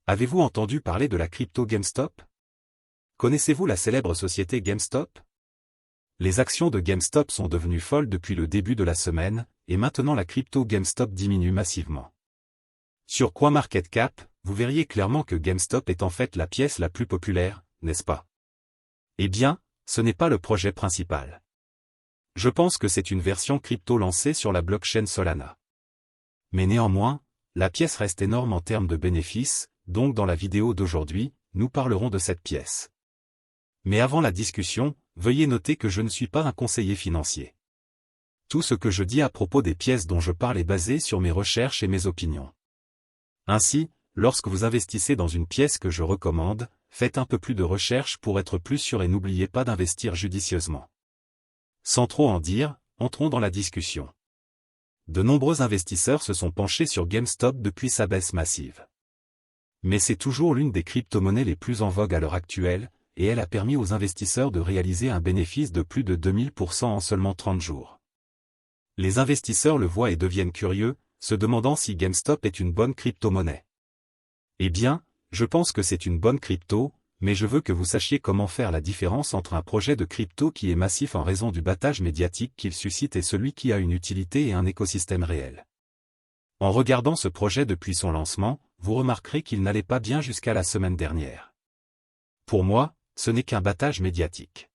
Avez-vous entendu parler de la crypto GameStop? Connaissez-vous la célèbre société GameStop? Les actions de GameStop sont devenues folles depuis le début de la semaine, et maintenant la crypto GameStop diminue massivement. Sur CoinMarketCap, vous verriez clairement que GameStop est en fait la pièce la plus populaire, n'est-ce pas? Eh bien, ce n'est pas le projet principal. Je pense que c'est une version crypto lancée sur la blockchain Solana. Mais néanmoins, la pièce reste énorme en termes de bénéfices, donc dans la vidéo d'aujourd'hui, nous parlerons de cette pièce. Mais avant la discussion, veuillez noter que je ne suis pas un conseiller financier. Tout ce que je dis à propos des pièces dont je parle est basé sur mes recherches et mes opinions. Ainsi, lorsque vous investissez dans une pièce que je recommande, faites un peu plus de recherche pour être plus sûr et n'oubliez pas d'investir judicieusement. Sans trop en dire, entrons dans la discussion. De nombreux investisseurs se sont penchés sur GameStop depuis sa baisse massive. Mais c'est toujours l'une des crypto-monnaies les plus en vogue à l'heure actuelle, et elle a permis aux investisseurs de réaliser un bénéfice de plus de 2000% en seulement 30 jours. Les investisseurs le voient et deviennent curieux, se demandant si GameStop est une bonne crypto-monnaie. Eh bien, je pense que c'est une bonne crypto, mais je veux que vous sachiez comment faire la différence entre un projet de crypto qui est massif en raison du battage médiatique qu'il suscite et celui qui a une utilité et un écosystème réel. En regardant ce projet depuis son lancement, vous remarquerez qu'il n'allait pas bien jusqu'à la semaine dernière. Pour moi, ce n'est qu'un battage médiatique.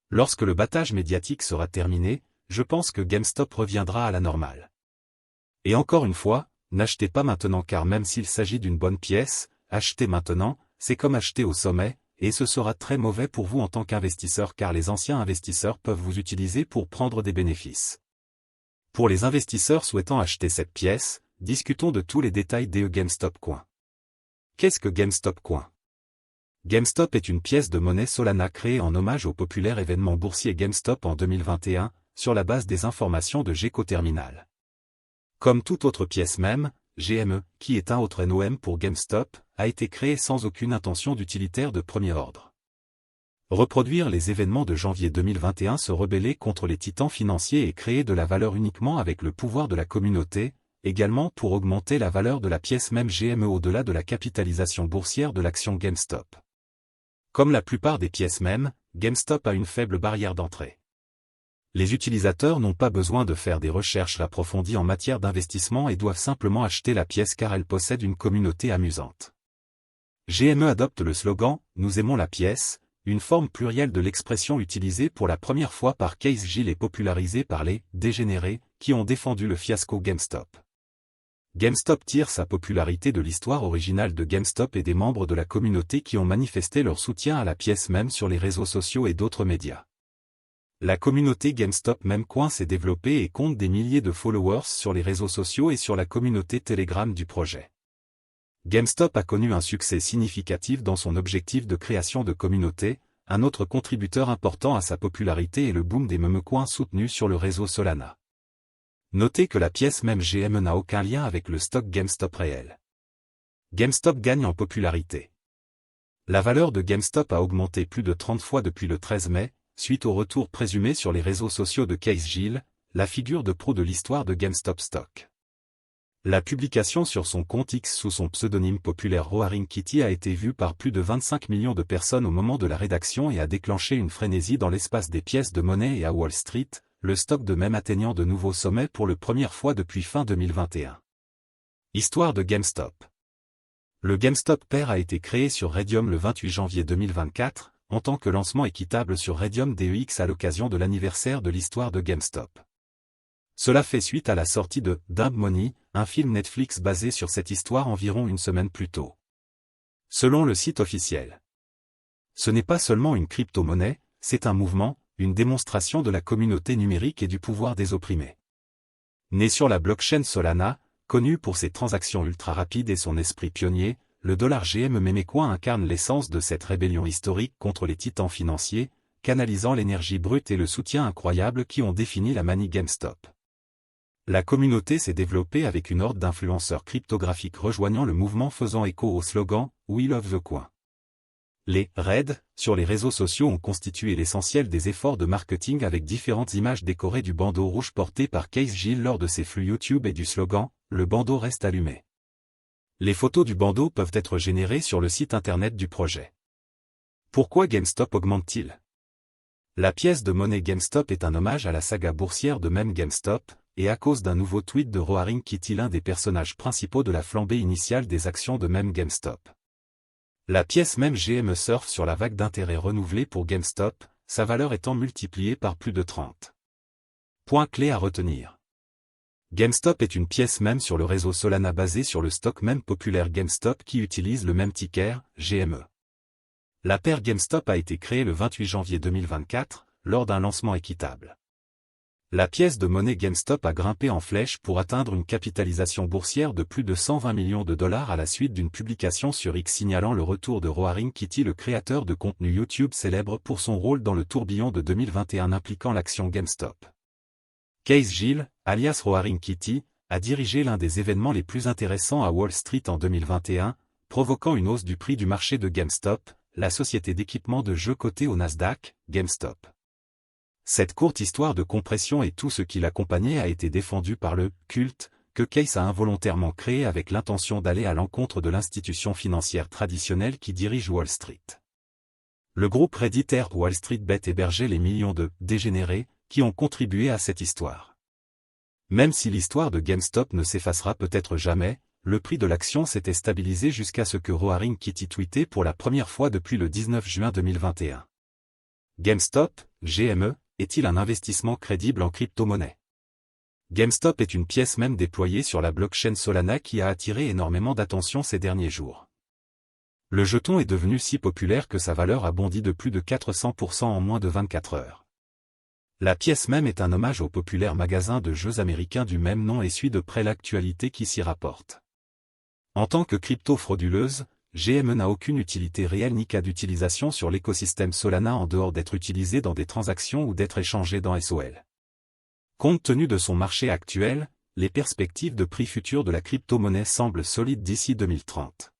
Lorsque le battage médiatique sera terminé, je pense que GameStop reviendra à la normale. Et encore une fois, n'achetez pas maintenant car même s'il s'agit d'une bonne pièce, acheter maintenant, c'est comme acheter au sommet, et ce sera très mauvais pour vous en tant qu'investisseur car les anciens investisseurs peuvent vous utiliser pour prendre des bénéfices. Pour les investisseurs souhaitant acheter cette pièce, discutons de tous les détails des GameStop Coin. Qu'est-ce que GameStop Coin? GameStop est une pièce de monnaie Solana créée en hommage au populaire événement boursier GameStop en 2021, sur la base des informations de Gecko Terminal. Comme toute autre pièce même, GME, qui est un autre NOM pour GameStop, a été créé sans aucune intention d'utilitaire de premier ordre. Reproduire les événements de janvier 2021, se rebeller contre les titans financiers et créer de la valeur uniquement avec le pouvoir de la communauté, également pour augmenter la valeur de la pièce même GME au-delà de la capitalisation boursière de l'action GameStop. Comme la plupart des pièces mêmes, GameStop a une faible barrière d'entrée. Les utilisateurs n'ont pas besoin de faire des recherches approfondies en matière d'investissement et doivent simplement acheter la pièce car elle possède une communauté amusante. GME adopte le slogan « Nous aimons la pièce », une forme plurielle de l'expression utilisée pour la première fois par Case Gill et popularisée par les « dégénérés » qui ont défendu le fiasco GameStop. GameStop tire sa popularité de l'histoire originale de GameStop et des membres de la communauté qui ont manifesté leur soutien à la pièce même sur les réseaux sociaux et d'autres médias. La communauté GameStop Memecoin s'est développée et compte des milliers de followers sur les réseaux sociaux et sur la communauté Telegram du projet. GameStop a connu un succès significatif dans son objectif de création de communauté, un autre contributeur important à sa popularité est le boom des Memecoins soutenus sur le réseau Solana. Notez que la pièce même GME n'a aucun lien avec le stock GameStop réel. GameStop gagne en popularité. La valeur de GameStop a augmenté plus de 30 fois depuis le 13 mai, suite au retour présumé sur les réseaux sociaux de Case Gill, la figure de proue de l'histoire de GameStop Stock. La publication sur son compte X sous son pseudonyme populaire Roaring Kitty a été vue par plus de 25 millions de personnes au moment de la rédaction et a déclenché une frénésie dans l'espace des pièces de monnaie et à Wall Street, le stock de même atteignant de nouveaux sommets pour la première fois depuis fin 2021. Histoire de GameStop. Le GameStop Pair a été créé sur Raydium le 28 janvier 2024, en tant que lancement équitable sur Raydium DEX à l'occasion de l'anniversaire de l'histoire de GameStop. Cela fait suite à la sortie de Dumb Money, un film Netflix basé sur cette histoire environ une semaine plus tôt. Selon le site officiel, ce n'est pas seulement une crypto-monnaie, c'est un mouvement, une démonstration de la communauté numérique et du pouvoir des opprimés. Né sur la blockchain Solana, connu pour ses transactions ultra rapides et son esprit pionnier, le dollar GME Memecoin incarne l'essence de cette rébellion historique contre les titans financiers, canalisant l'énergie brute et le soutien incroyable qui ont défini la manie GameStop. La communauté s'est développée avec une horde d'influenceurs cryptographiques rejoignant le mouvement faisant écho au slogan « We love the coin ». Les « raids » sur les réseaux sociaux ont constitué l'essentiel des efforts de marketing avec différentes images décorées du bandeau rouge porté par Case Gill lors de ses flux YouTube et du slogan « Le bandeau reste allumé ». Les photos du bandeau peuvent être générées sur le site internet du projet. Pourquoi GameStop augmente-t-il? La pièce de monnaie GameStop est un hommage à la saga boursière de meme GameStop, et à cause d'un nouveau tweet de Roaring Kitty, l'un des personnages principaux de la flambée initiale des actions de meme GameStop. La pièce meme GME surfe sur la vague d'intérêt renouvelée pour GameStop, sa valeur étant multipliée par plus de 30. Point clé à retenir. GameStop est une pièce meme sur le réseau Solana basée sur le stock meme populaire GameStop qui utilise le même ticker, GME. La paire GameStop a été créée le 28 janvier 2024, lors d'un lancement équitable. La pièce de monnaie GameStop a grimpé en flèche pour atteindre une capitalisation boursière de plus de 120 millions de dollars à la suite d'une publication sur X signalant le retour de Roaring Kitty, le créateur de contenu YouTube célèbre pour son rôle dans le tourbillon de 2021 impliquant l'action GameStop. Case Gill, alias Roaring Kitty, a dirigé l'un des événements les plus intéressants à Wall Street en 2021, provoquant une hausse du prix du marché de GameStop, la société d'équipement de jeux cotée au Nasdaq, GameStop. Cette courte histoire de compression et tout ce qui l'accompagnait a été défendu par le « culte » que Case a involontairement créé avec l'intention d'aller à l'encontre de l'institution financière traditionnelle qui dirige Wall Street. Le groupe Redditaire Wall Street Bet hébergeait les millions de « dégénérés » qui ont contribué à cette histoire. Même si l'histoire de GameStop ne s'effacera peut-être jamais, le prix de l'action s'était stabilisé jusqu'à ce que Roaring Kitty tweetait pour la première fois depuis le 19 juin 2021. GameStop, GME, est-il un investissement crédible en crypto-monnaie? GameStop est une pièce même déployée sur la blockchain Solana qui a attiré énormément d'attention ces derniers jours. Le jeton est devenu si populaire que sa valeur a bondi de plus de 400% en moins de 24 heures. La pièce même est un hommage au populaire magasin de jeux américain du même nom et suit de près l'actualité qui s'y rapporte. En tant que crypto frauduleuse, GME n'a aucune utilité réelle ni cas d'utilisation sur l'écosystème Solana en dehors d'être utilisé dans des transactions ou d'être échangé dans SOL. Compte tenu de son marché actuel, les perspectives de prix futurs de la crypto-monnaie semblent solides d'ici 2030.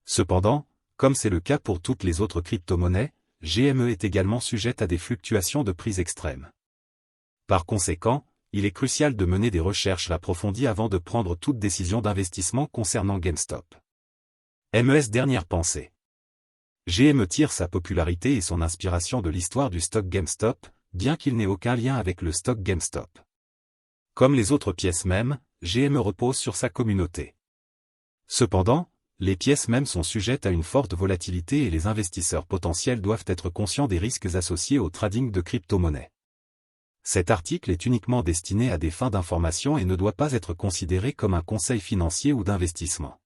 Cependant, comme c'est le cas pour toutes les autres crypto-monnaies, GME est également sujette à des fluctuations de prix extrêmes. Par conséquent, il est crucial de mener des recherches approfondies avant de prendre toute décision d'investissement concernant GameStop. MES dernière pensée. GME tire sa popularité et son inspiration de l'histoire du stock GameStop, bien qu'il n'ait aucun lien avec le stock GameStop. Comme les autres pièces mêmes, GME repose sur sa communauté. Cependant, les pièces mêmes sont sujettes à une forte volatilité et les investisseurs potentiels doivent être conscients des risques associés au trading de crypto-monnaies. Cet article est uniquement destiné à des fins d'information et ne doit pas être considéré comme un conseil financier ou d'investissement.